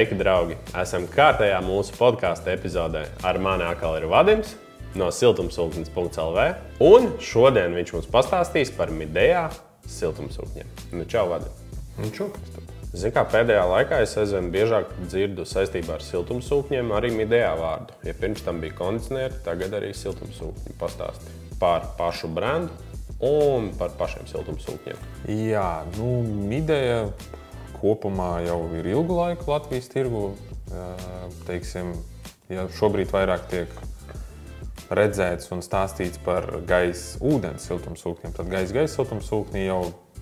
Sveiki, draugi! Esam kārtējā mūsu podkāstu epizodē. Ar mani atkal ir Vadims no siltumsūknis.lv. Un šodien viņš mums pastāstīs par Midea siltumsūkņiem. Nu, čau, Vadim! Nu, čau! Zini, kā pēdējā laikā es aizvien biežāk dzirdu saistībā ar siltumsūkņiem arī Midea vārdu. Ja pirms tam bija kondicionieri, tagad arī siltumsūkņi. Pastāsti par pašu brendu un par pašiem siltumsūkņiem. Jā, nu, Midea kopumā jau ir ilgu laiku Latvijas tirgu. Teiksim, ja šobrīd vairāk tiek redzēts un stāstīts par gaisa ūdens siltumsūkņiem, tad gaisa siltumsūkņi jau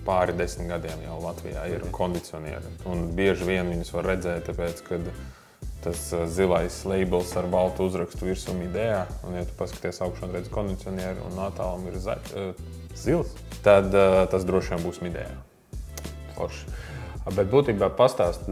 pāri 10 gadiem jau Latvijā ir kondicionieri. Un bieži vien viņus var redzēt, tāpēc, kad tas zilais labels ar baltu uzrakstu virsū Midea, un ja tu paskaties augšā un redz kondicionieri un attālum ir zils, tad tas droši vien būs Midea. Forši. Bet būtībā pastāst,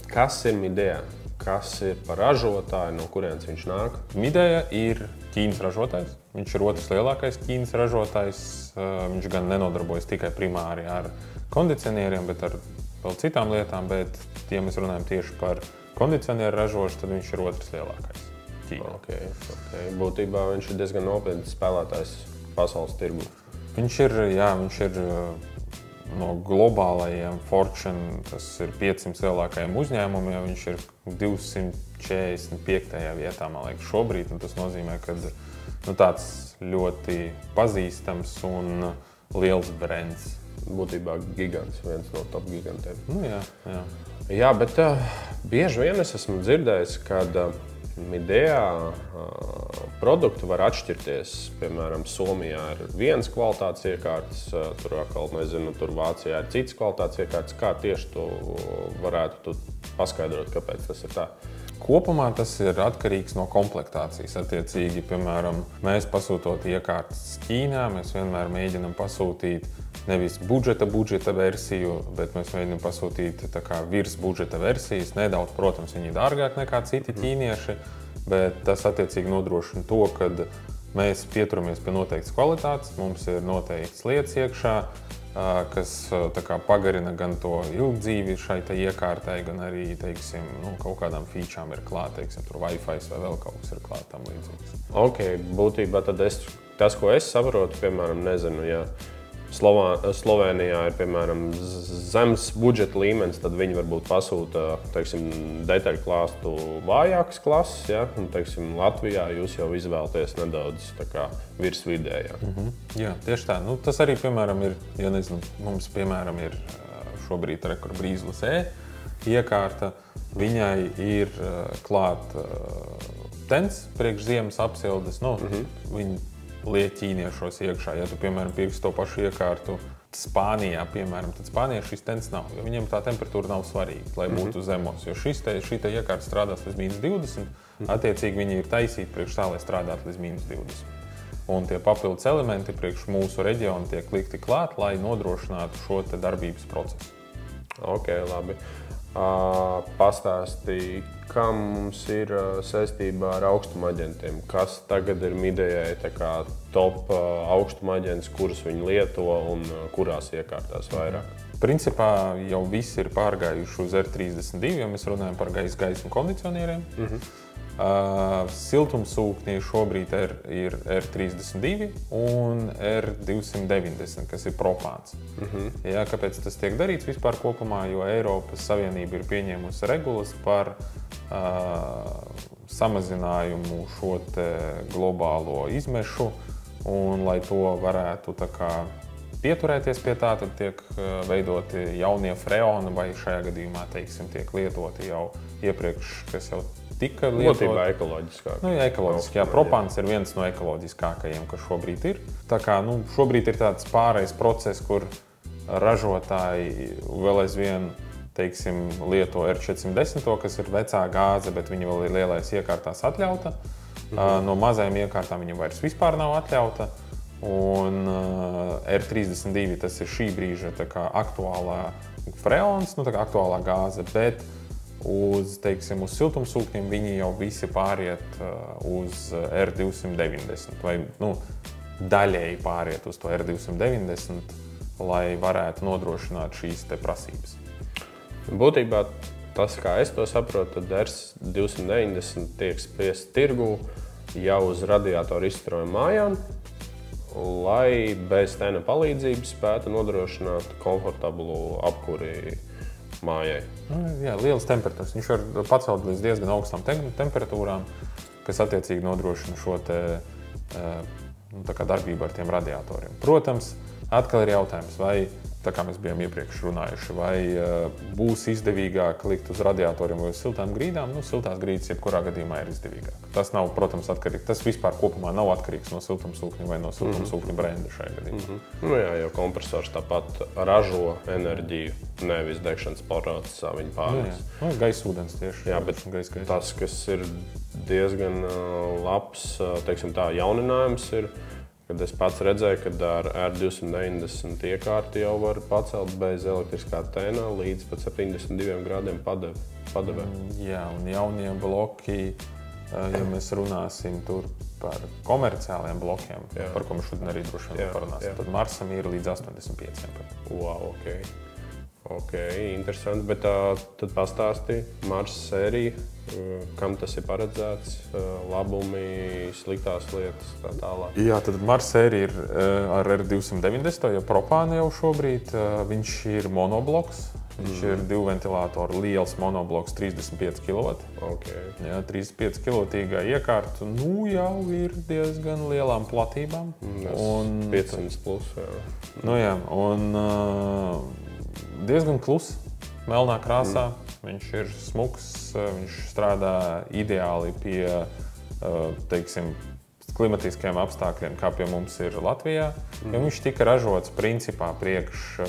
kas ir Midea, kas ir par ražotāju, no kurienes viņš nāk? Midea ir Ķīnas ražotājs. Viņš ir otrs lielākais Ķīnas ražotājs. Viņš gan nenodarbojas tikai primāri ar kondicionieriem, bet ar vēl citām lietām. Bet, ja mēs runājam tieši par kondicionieru ražošanu, tad viņš ir otrs lielākais Ķīnā. Okay. Būtībā viņš ir diezgan nopietns spēlētājs pasaules tirgu. Viņš ir no globālajiem Fortune, tas ir 500 lielākajiem uzņēmumiem, viņš ir 245. vietā, man liekas, šobrīd. Tas nozīmē, ka tāds ļoti pazīstams un liels brands. Būtībā gigants, viens no top gigantiem. Jā, bet bieži vien es esmu dzirdējis, ka Midea produktu var atšķirties. Piemēram, Somijā ir vienas kvalitātes iekārtas, tur atkal, tur Vācijā ir citas kvalitātes iekārtas. Kā tieši tu varētu paskaidrot, kāpēc tas ir tā? Kopumā tas ir atkarīgs no komplektācijas. Attiecīgi, piemēram, mēs pasūtot iekārtas Ķīnā, mēs vienmēr mēģinam pasūtīt nevis budžeta versiju, bet mēs mēģinām pasūtīt virs budžeta versijas. Nedaudz, protams, viņi ir dārgāk nekā citi ķīnieši, bet tas attiecīgi nodrošina to, ka mēs pieturamies pie noteiktas kvalitātes, mums ir noteikts lietas iekšā, kas pagarina gan to ilgdzīvi šai iekārtai, gan arī, teiksim, kaut kādām featurām ir klāt, teiksim, tur Wi-Fi vai vēl kaut kas ir klāt tam līdzīgs. Ok, būtībā tad tas, ko es saprotu, piemēram, nezinu, ja Slovenijā ir, piemēram, zemes budžeta līmenis, tad viņi varbūt pasūta, teiksim, detaļu klāstu vājākas klases, ja? Un, teiksim, Latvijā jūs jau izvēlaties nedaudz virs vidējā. Jā, tieši tā. Tas arī, piemēram, ir, ja nezinu, mums, piemēram, ir šobrīd Brīzles iekārta, viņai ir klāt tens priekš ziemas apsildes, viņi liek ķīniešos iekšā. Ja tu, piemēram, pirksi to pašu iekārtu Spānijā, piemēram, tad Spānijā šis tens nav, jo viņiem tā temperatūra nav svarīga, lai būtu zemos. Jo šī iekārta strādās līdz -20, attiecīgi viņi ir taisīti priekš tā, lai strādātu līdz -20. Un tie papildus elementi priekš mūsu reģionu tiek likti klāt, lai nodrošinātu šo te darbības procesu. Ok, labi. Pastāstīja, kam mums ir saistībā ar augstumaģentiem, kas tagad ir Midejai top augstumaģents, kurus viņi lieto un kurās iekārtās vairāk. Principā jau visi ir pārgājuši uz R32, ja mēs runājam par gaisa kondicionieriem. Siltumsūkņi šobrīd ir R32 un R290, kas ir propāns. Jā, kāpēc tas tiek darīts vispār kopumā? Jo Eiropas Savienība ir pieņēmusi regulas par samazinājumu šo te globālo izmešu, un lai to varētu pieturēties pie tā, tad tiek veidoti jaunie freoni, vai šajā gadījumā, teiksim, tiek lietoti jau iepriekš, kas jau tika lietot. Būtībā ekoloģiskāk. Ekoloģiski. Jā, propāns ir viens no ekoloģiskākajiem, kas šobrīd ir. Šobrīd ir tāds pārējais process, kur ražotāji vēl aizvien, teiksim, lieto R410, kas ir vecā gāze, bet viņa vēl ir lielais iekārtās atļauta. No mazajām iekārtām viņa vairs vispār nav atļauta. Un R32 tas ir šī brīža aktuālā freons, aktuālā gāze, bet uz siltumsūkņiem viņi jau visi pāriet uz R290 vai daļēji pāriet uz to R290, lai varētu nodrošināt šīs te prasības. Būtībā tas, kā es to saprotu, tad RS290 tiek spiests tirgū jau uz radiatoru izstrojuma mājām, lai bez tēna palīdzības spētu nodrošināt komfortablu apkuri mājai. Jā, lielas temperatūras. Viņš var pacelt līdz diezgan augstām temperatūrām, kas attiecīgi nodrošina šo darbību ar tiem radiatoriem. Protams, atkal ir jautājums, vai, tā kā mēs bijām iepriekš runājuši, vai būs izdevīgāk likt uz radiatoriem vai uz siltām grīdām. Siltās grīdas jebkurā gadījumā ir izdevīgāk. Tas nav, protams, atkarīgs. Tas vispār kopumā nav atkarīgs no siltumsūkņa vai no siltumsūkņa brenda šajā gadījumā. Jā, jo kompresors tāpat ražo enerģiju, nevis degšanas procesā viņa pārnes. Gaisa ūdens tieši. Jā, bet tas, kas ir diezgan labs, teiksim tā, jauninājums ir, kad es pats redzēju, ka ar R290 iekārti jau var pacelt bez elektriskā tēnā līdz pat 72 grādiem padevē. Jā, un jaunie bloki, ja mēs runāsim tur par komerciāliem blokiem, par ko mēs šodien arī droši vien parunāsim, tad Marsam ir līdz 85. Wow, ok, interesanti. Bet tad pastāstīja Mars sērija, kam tas ir paredzēts, labumi, sliktās lietas, tā tālāk. Jā, tad Mars sērija ir ar R290, jo propāna jau šobrīd. Viņš ir monobloks. Viņš ir 2 ventilātoru liels monobloks, 35 kW. Okay. Jā, 35 kW iekārta, jau ir diezgan lielām platībām. 500 plus, jā. Diezgan kluss, melnā krāsā. Viņš ir smuks, viņš strādā ideāli pie, teiksim, klimatiskajiem apstākļiem, kā pie mums ir Latvijā. Viņš tika ražots principā priekš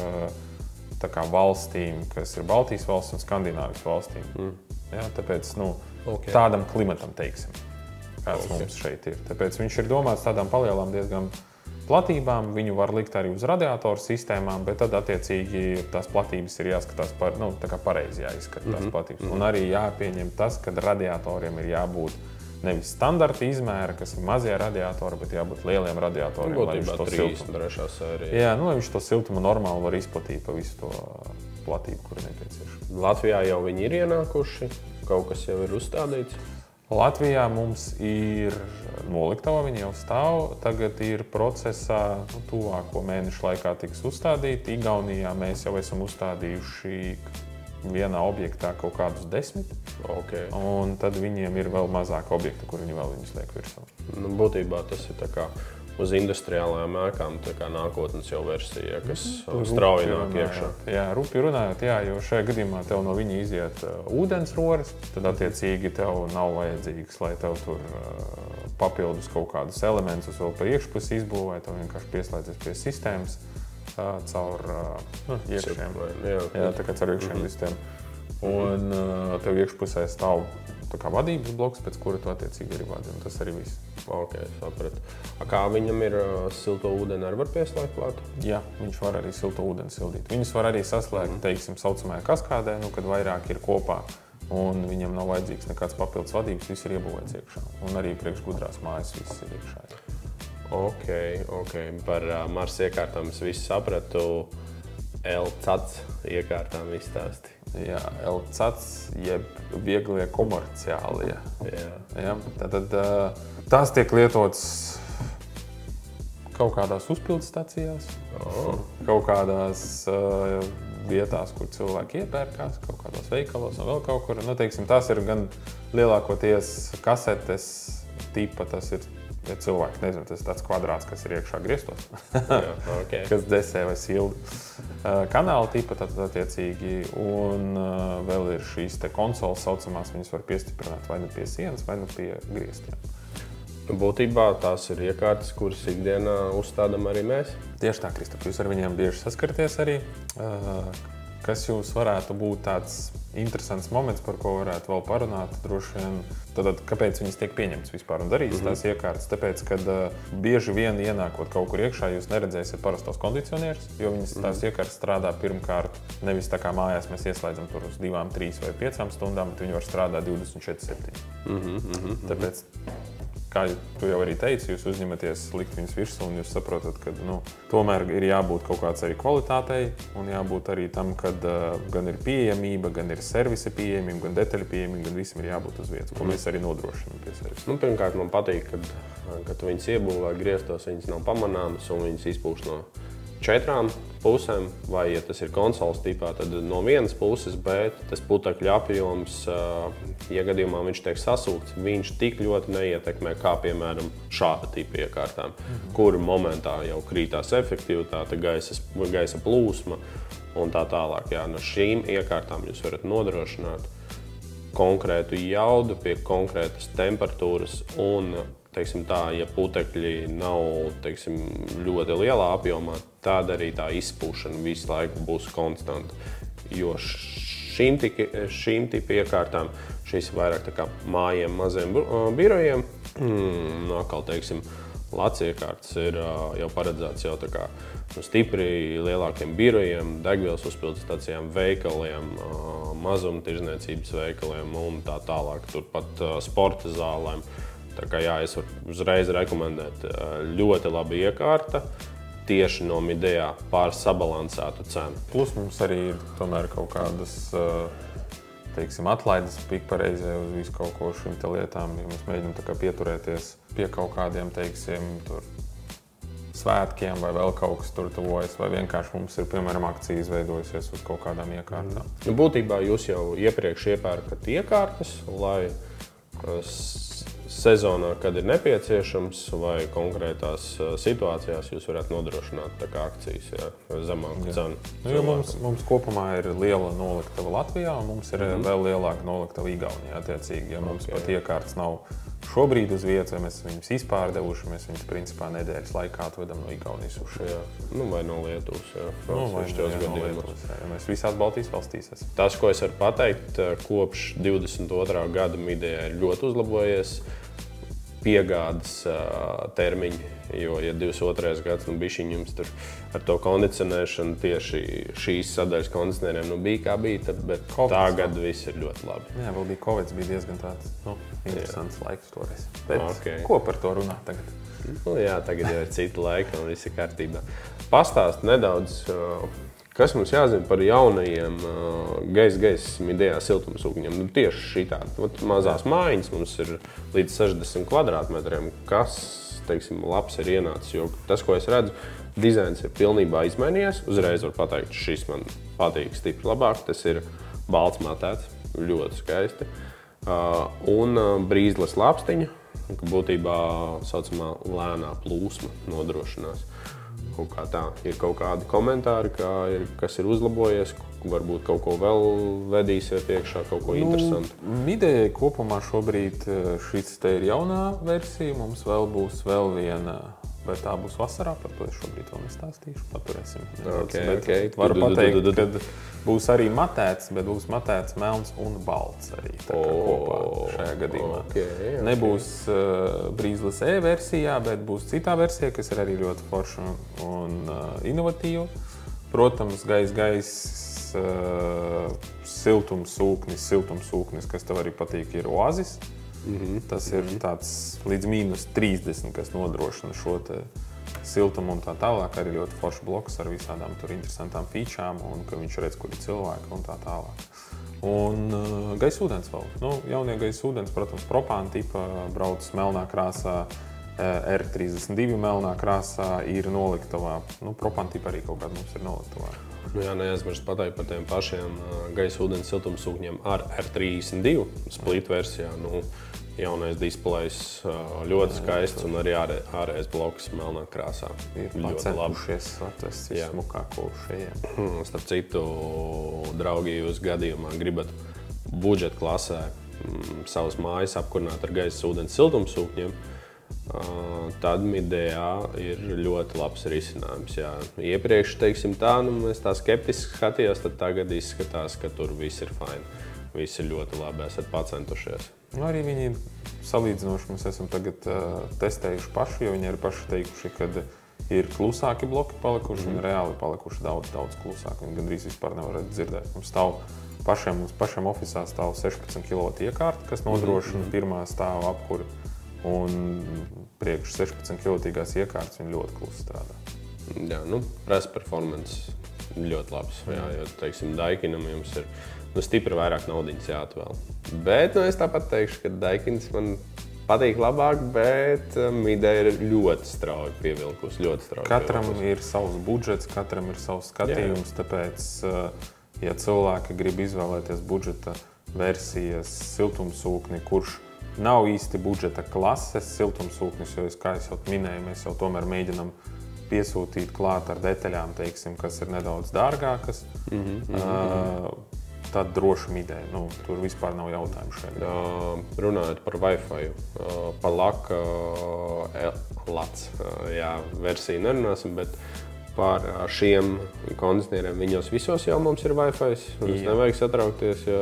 valstīm, kas ir Baltijas valsts un Skandināvijas valstīm. Jā, tāpēc tādam klimatam, teiksim, kāds mums šeit ir. Tāpēc viņš ir domāts tādām palielām diezgan platībām. Viņu var likt arī uz radiatoru sistēmām, bet tad attiecīgi tās platības ir jāskatās pareizi jāizskata tās platības. Un arī jāpieņem tas, ka radiatoriem ir jābūt nevis standarta izmēra, kas ir mazie radiatori, bet jābūt lieliem radiatoriem. Būtībā 33. sērija. Jā, lai viņš to siltumu normāli var izplatīt pa visu to platību, kur ir nepieciešama. Latvijā jau viņi ir ienākuši, kaut kas jau ir uzstādīts. Latvijā mums ir noliktava, viņi jau stāv. Tagad ir procesā, tuvāko mēnešu laikā tiks uzstādīti. Igaunijā mēs jau esam uzstādījuši vienā objektā kaut kādus 10. Okay. Un tad viņiem ir vēl mazāk objekti, kur viņi vēl viņus liek virsū. Būtībā tas ir tā kā uz industriālajām ēkām, tā kā nākotnes jau versija, kas strauji nāk iekšā. Jā, rupi runājot, jo šajā gadījumā tev no viņa iziet ūdensroras, tad attiecīgi tev nav vajadzīgs, lai tev tur papildus kaut kādus elementus vēl pa iekšpusi izbūvē, tev vienkārši pieslēdzies pie sistēmas caur iekšiem. Jā, tā kā caur iekšiem sistēmu. Un tev iekšpusē stāv vadības bloks, pēc kura tu attiecīgi arī vadi, un tas arī viss. Ok, sapratu. Kā viņam ir silto ūdeni arī var pieslēgt klāt? Jā, viņš var arī silto ūdeni sildīt. Viņus var arī saslēgt, teiksim, saucamajā kaskādē, kad vairāk ir kopā, un viņam nav vajadzīgs nekāds papildus vadības, viss ir iebūvēts iekšā. Un arī priekš gudrās mājas viss ir iekšā. Ok. Par Mars iekārtām es visu sapratu. LCATS iekārtām izstāsti. Jā, LCATS jeb vieglie komerciālie. Jā, tad tās tiek lietotas kaut kādās uzpildstacijās, kaut kādās vietās, kur cilvēki iepērkās, kaut kādos veikalos un vēl kaut kur. Teiksim, tās ir gan lielākoties kasetes tipa, tas ir, ja cilvēki nezinu, tas ir tāds kvadrāts, kas ir iekšā griestos, kas desē vai silda. Kanāla tipa tad attiecīgi, un vēl ir šīs te konsoles saucamās, viņas var piestiprināt vai nu pie sienas, vai nu pie griestiem. Būtībā tās ir iekārtas, kuras ikdienā uzstādām arī mēs? Tieši tā, Kristap, jūs ar viņiem bieži saskaraties arī. Kas jums varētu būt tāds interesants moments, par ko varētu vēl parunāt, droši vien, tad kāpēc viņas tiek pieņemtas vispār un darītas tās iekārtas? Tāpēc, kad bieži vien ienākot kaut kur iekšā, jūs neredzēsiet parastos kondicionierus, jo viņas tās iekārtas strādā pirmkārt nevis tā kā mājās mēs ieslēdzam tur uz 2, 3 vai 5 stundām, bet viņi var strādāt 24/7. Tāpēc, kā tu jau arī teici, jūs uzņematies likt viņus virsū un jūs saprotat, ka tomēr ir jābūt kaut kāds arī kvalitātei un jābūt arī tam, kad gan ir pieejamība, gan ir servisa pieejamība, gan detaļu pieejamība, gan visam ir jābūt uz vietas, ko mēs arī nodrošinām pie servisa. Pirmkārt, man patīk, kad viņas iebūvē griestos, viņas nav pamanāmas un viņas izpūš no 4 pusēm, vai, ja tas ir konsoles tipā, tad no vienas puses, bet tas putekļu apjoms, ja gadījumā viņš tiek sasūkts, viņš tik ļoti neietekmē kā, piemēram, šāda tipa iekārtām, kur momentā jau krītās efektivitāte, gaisa plūsma un tā tālāk. Jā, no šīm iekārtām jūs varat nodrošināt konkrētu jaudu pie konkrētas temperatūras un, teiksim tā, ja putekļi nav, teiksim, ļoti lielā apjomā, tad arī tā izpūšana visu laiku būs konstanta. Jo šīm tipa iekārtām šīs vairāk tā kā mājiem, maziem birojiem, atkal, teiksim, Laci iekārtas ir jau paredzēts jau tā kā stipri lielākiem birojiem, degvielas uzpildes stacijām, veikaliem, mazumtirdzniecības veikaliem un tā tālāk, turpat sporta zālēm. Tā kā jā, es varu uzreiz rekomendēt ļoti labi iekārta, tieši no Midea pār sabalansētu cenu. Plus mums arī ir tomēr kaut kādas, teiksim, atlaides pikpareizē uz visu kaut ko šīm lietām, ja mēs mēģinām tā kā pieturēties pie kaut kādiem, teiksim, tur svētkiem vai vēl kaut kas tur tuvojas, vai vienkārši mums ir, piemēram, akcija izveidojusies uz kaut kādām iekārtām. Būtībā jūs jau iepriekš iepērkat iekārtas, lai sezonā, kad ir nepieciešams, vai konkrētās situācijās jūs varētu nodrošināt tā kā akcijas, zemāku cenu. Jo mums kopumā ir liela noliktava Latvijā, un mums ir vēl lielāka noliktava Igaunijā. Attiecīgi, ja mums pat iekārtas nav šobrīd uz vietas, vai mēs viņus izpārdevuši, mēs viņus principā nedēļas laikā atvedam no Igaunijas uz šeit. Vai no Lietuvas, Mēs visās Baltijas valstīs esam. Tas, ko es varu pateikt, kopš 22. gada Midea ir ļoti uzlabojies piegādes termiņi, jo, ja 22. gads bišķiņ jums tur ar to kondicionēšanu tieši šīs sadaļas kondicionēriem bija kā bija, bet tagad viss ir ļoti labi. Jā, vēl bija Covid, bija diezgan tāds interesants laiks toreiz. Bet ko par to runāt tagad? Jā, tagad jau ir cita laika un viss ir kārtībā. Pastāst nedaudz, kas mums jāzina par jaunajiem gaisa Midea siltumsūkņiem? Tieši šitā. Mazās mājiņas mums ir līdz 60 kvadrātmetriem, kas, teiksim, labs ir ienācis. Jo tas, ko es redzu, dizains ir pilnībā izmainījies. Uzreiz var pateikt, šis man patīk stipri labāk. Tas ir balts matēts, ļoti skaisti. Un brīzles lāpstiņa, būtībā saucamā lēnā plūsma nodrošinās. Kā tā, ir kaut kādi komentāri, kas ir uzlabojies, varbūt kaut ko vēl vedīsiet iekšā, kaut ko interesantu. Midea kopumā šobrīd šis te ir jaunā versija, mums vēl būs viena, bet tā būs vasarā, par to es šobrīd vēl nestāstīšu, paturēsim. Varu pateikt, kad būs arī matēts, bet būs matēts melns un balts arī tā kā kopā šajā gadījumā. Nebūs brīzles versijā, bet būs citā versijā, kas ir arī ļoti forša un inovatīva. Protams, siltumsūknis, kas tev arī patīk, ir Oasis. Tas ir tāds līdz -30, kas nodrošina šo te siltumu un tā tālāk. Arī ļoti foršs bloks ar visādām tur interesantām featurām un ka viņš redz, kur ir cilvēki un tā tālāk. Un gaisa ūdens vēl. Jaunie gaisa ūdens, protams, propāna tipa brauc melnā krāsā, R32 melnā krāsā ir noliktavā. Propāna tipa arī kaut kāda mums ir noliktavā. Jā, neaizmirst pateikt par tiem pašiem gaisa ūdens siltumsūkņiem ar R32 split versijā. Jaunais displejs ļoti skaists un arī ārējais bloks melnā krāsā. Ir pacentušies atvest vismukāko šajiem. Starp citu, draugi, jūs gadījumā gribat budžeta klasē savas mājas apkurināt ar gaisa ūdens siltumsūkņiem, tad Midea ir ļoti labs risinājums. Jā. Iepriekš, teiksim tā, es tā skeptiski skatījos, tad tagad izskatās, ka tur viss ir fine. Viss ir ļoti labi, esat pacentušies. Arī viņi salīdzinoši mēs esam tagad testējuši paši, jo viņi ir paši teikuši, ka ir klusāki bloki palikuši un reāli palikuši daudz klusāki. Viņi gandrīz vispār nevar dzirdēt. Mums pašiem ofisā stāv 16 kW iekārta, kas nodrošina pirmā stāva apkuri. un priekš 16-kilotīgās iekārtas viņi ļoti klusi strādā. Jā, press performance ļoti labs. Jā, jo, teiksim, Daikinam jums ir stipri vairāk naudiņas jāatvēl. Bet es tāpat teikšu, ka Daikins man patīk labāk, bet Midea ir ļoti strauji pievilkusi. Katram ir savs budžets, katram ir savs skatījums, tāpēc, ja cilvēki grib izvēlēties budžeta versijas siltumsūkni, kurš nav īsti budžeta klases siltumsūknis, jo, kā es jau minēju, mēs jau tomēr mēģinam piesūtīt klāt ar detaļām, teiksim, kas ir nedaudz dārgākas, tad droši Midea. Tur vispār nav jautājumu šeit. Runājot par Wi-Fi, par Lats versiju nerunāsim, bet par šiem kondicionieriem viņos visos jau mums ir Wi-Fi. Nevajag satraukties, ja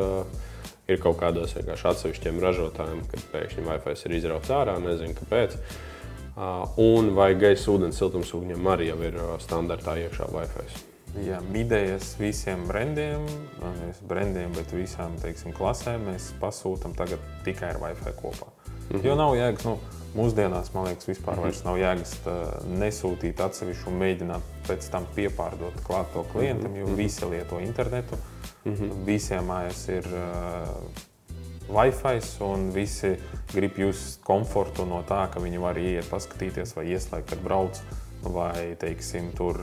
ir kaut kādos vienkārši atsevišķiem ražotājiem, kad pēkšņi Wi-Fi ir izrauts ārā, nezinu kāpēc. Un vai gaisa ūdens siltumsūkņiem arī jau ir standartā iekšā Wi-Fi? Jā, Midejas visiem brendiem, nevis brendiem, bet visām, teiksim, klasēm mēs pasūtam tagad tikai ar Wi-Fi kopā. Jo nav jēgas, mūsdienās, man liekas, vispār vairs nav jēgas nesūtīt atsevišķu un mēģināt pēc tam piepārdot klāt to klientam, jo visi lieto internetu, visiem mājās ir Wi-Fi un visi grib just komfortu no tā, ka viņi var ieiet paskatīties vai ieslēgt, kad brauc, vai, teiksim, tur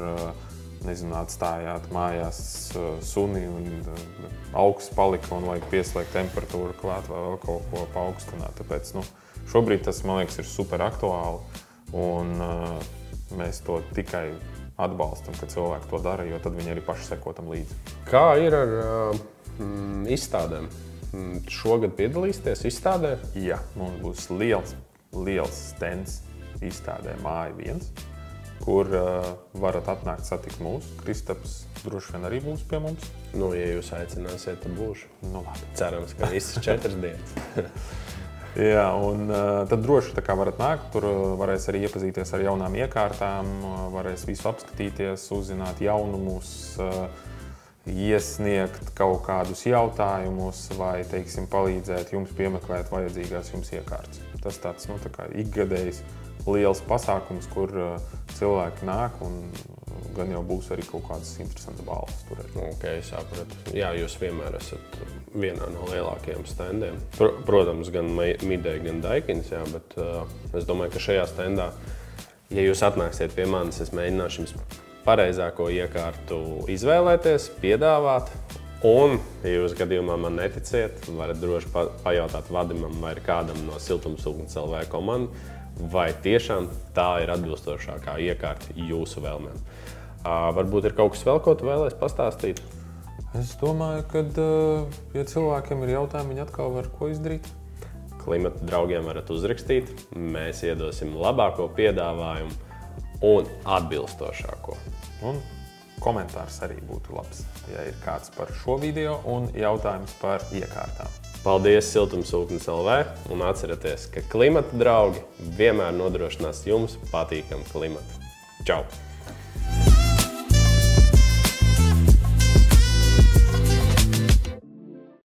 atstājāt mājās suni un augsts palika un vajag pieslēgt temperatūru klāt vai vēl kaut ko paaugstināt. Tāpēc šobrīd tas, man liekas, ir super aktuāli un mēs to tikai atbalstam, ka cilvēki to dara, jo tad viņi arī paši seko tam līdzi. Kā ir ar izstādēm? Šogad piedalīsieties izstādē? Jā, mums būs liels stends izstādē Māja 1. Kur varat atnākt satikt mūsu. Kristaps droši vien arī būs pie mums. Ja jūs aicināsiet, tad būšu. Labi. Cerams, ka visas 4 dienas. Jā, un tad droši tā kā varat nākt, tur varēs arī iepazīties ar jaunām iekārtām, varēs visu apskatīties, uzzināt jaunumus, iesniegt kaut kādus jautājumus vai, teiksim, palīdzēt jums piemeklēt vajadzīgās jums iekārtas. Tas tāds, tā kā ikgadējs liels pasākums, kur cilvēki nāk un gan jau būs arī kaut kādas interesantas balvas turēt. Ok, sapratu. Jā, jūs vienmēr esat vienā no lielākajiem standiem. Protams, gan Midea, gan Daikins, jā, bet es domāju, ka šajā standā, ja jūs atnāksiet pie manis, es mēģināšu jums pareizāko iekārtu izvēlēties, piedāvāt. Un, ja jūs gadījumā man neticiet, varat droši pajautāt Vadimam vai kādam no Siltumsūknis LV komandu, vai tiešām tā ir atbilstošākā iekārta jūsu vēlmēm. Varbūt ir kaut kas vēl, ko tu vēlēs pastāstīt? Es domāju, ka, ja cilvēkiem ir jautājumi, viņi atkal var ko izdarīt. Klimata draugiem varat uzrakstīt, mēs iedosim labāko piedāvājumu un atbilstošāko. Un komentārs arī būtu labs, ja ir kāds par šo video un jautājums par iekārtām. Paldies Siltumsūknis LV un atcerieties, ka klimata draugi vienmēr nodrošinās jums patīkamu klimatu. Čau!